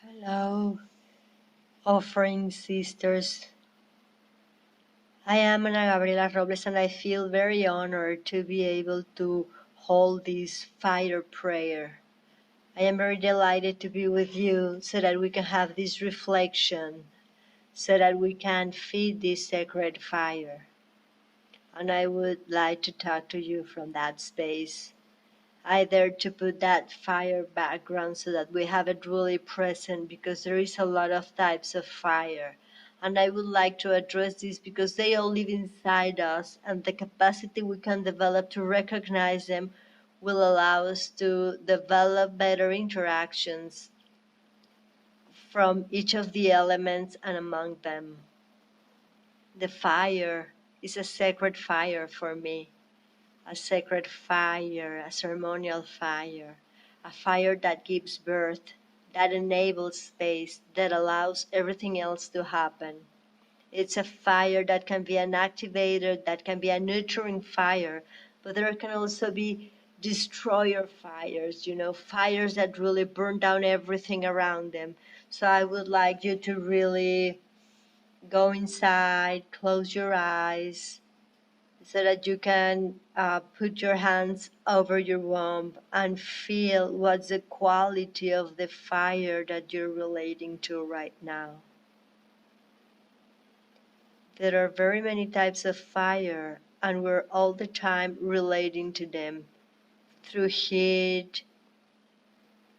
Hello, offering sisters. I am Ana Gabriela Robles and I feel very honored to be able to hold this fire prayer. I am very delighted to be with you so that we can have this reflection, so that we can feed this sacred fire. And I would like to talk to you from that space. I dare to put that fire background so that we have it really present because there is a lot of types of fire. And I would like to address this because they all live inside us, and the capacity we can develop to recognize them will allow us to develop better interactions from each of the elements and among them. The fire is a sacred fire for me. A sacred fire, a ceremonial fire, a fire that gives birth, that enables space, that allows everything else to happen. It's a fire that can be an activator, that can be a nurturing fire, but there can also be destroyer fires, fires that really burn down everything around them. So I would like you to really go inside, close your eyes, so that you can put your hands over your womb and feel what's the quality of the fire that you're relating to right now. There are very many types of fire, and we're all the time relating to them through heat,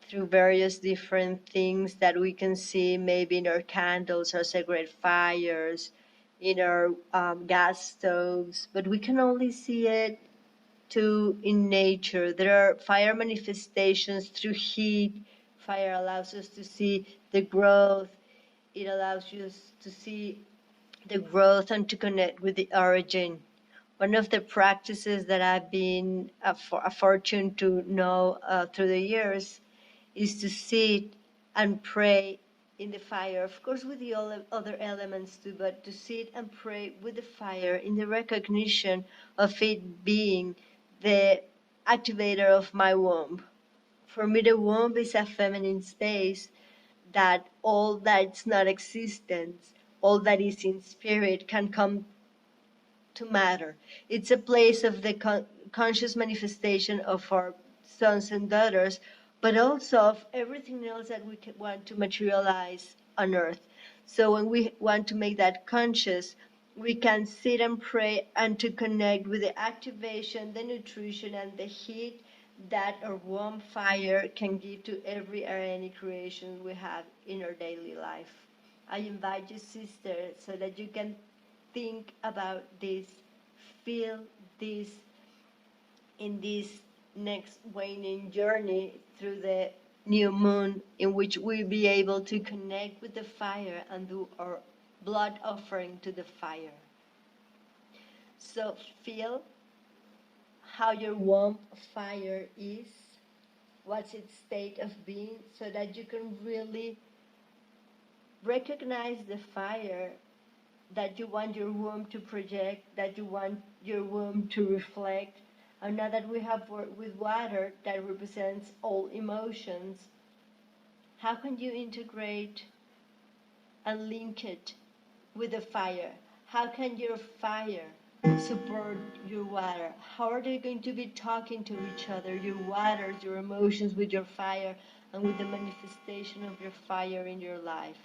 through various different things that we can see maybe in our candles or sacred fires, in our gas stoves, but we can only see it in nature. There are fire manifestations through heat. Fire allows us to see the growth. It allows you to see the growth and to connect with the origin. One of the practices that I've been fortunate to know through the years is to sit and pray in the fire, of course with the other elements too, but to sit and pray with the fire in the recognition of it being the activator of my womb. For me, the womb is a feminine space that all that's not existence, all that is in spirit can come to matter. It's a place of the conscious manifestation of our sons and daughters, but also of everything else that we want to materialize on earth. So when we want to make that conscious, we can sit and pray and to connect with the activation, the nutrition, and the heat that our warm fire can give to every or any creation we have in our daily life. I invite you, sister, so that you can think about this, feel this in this next waning journey through the new moon, in which we'll be able to connect with the fire and do our blood offering to the fire. So feel how your warm fire is, what's its state of being, so that you can really recognize the fire that you want your womb to project, that you want your womb to reflect. And now that we have worked with water that represents all emotions, how can you integrate and link it with the fire? How can your fire support your water? How are they going to be talking to each other, your waters, your emotions with your fire, and with the manifestation of your fire in your life?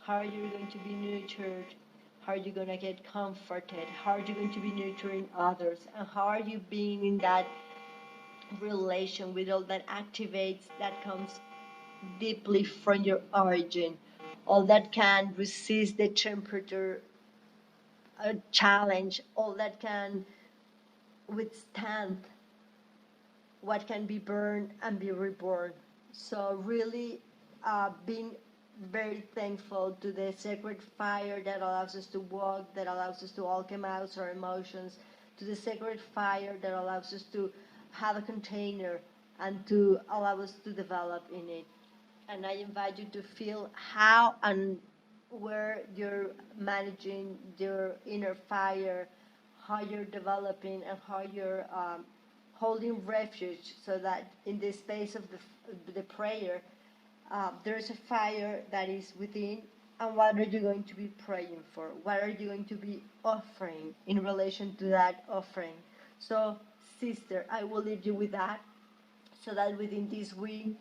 How are you going to be nurtured? How are you going to get comforted? How are you going to be nurturing others? And how are you being in that relation with all that activates, that comes deeply from your origin, all that can resist the temperature challenge, all that can withstand what can be burned and be reborn. So really being very thankful to the sacred fire that allows us to walk, that allows us to alchemize our emotions, to the sacred fire that allows us to have a container and to allow us to develop in it. And I invite you to feel how and where you're managing your inner fire, how you're developing, and how you're holding refuge, so that in the space of the prayer, There's a fire that is within, and what are you going to be praying for? What are you going to be offering in relation to that offering? So, sister, I will leave you with that, so that within this week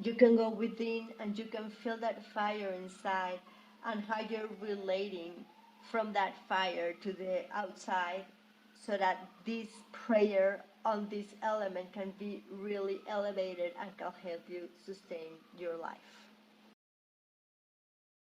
you can go within and you can feel that fire inside, and how you're relating from that fire to the outside, so that this prayer on this element can be really elevated and can help you sustain your life.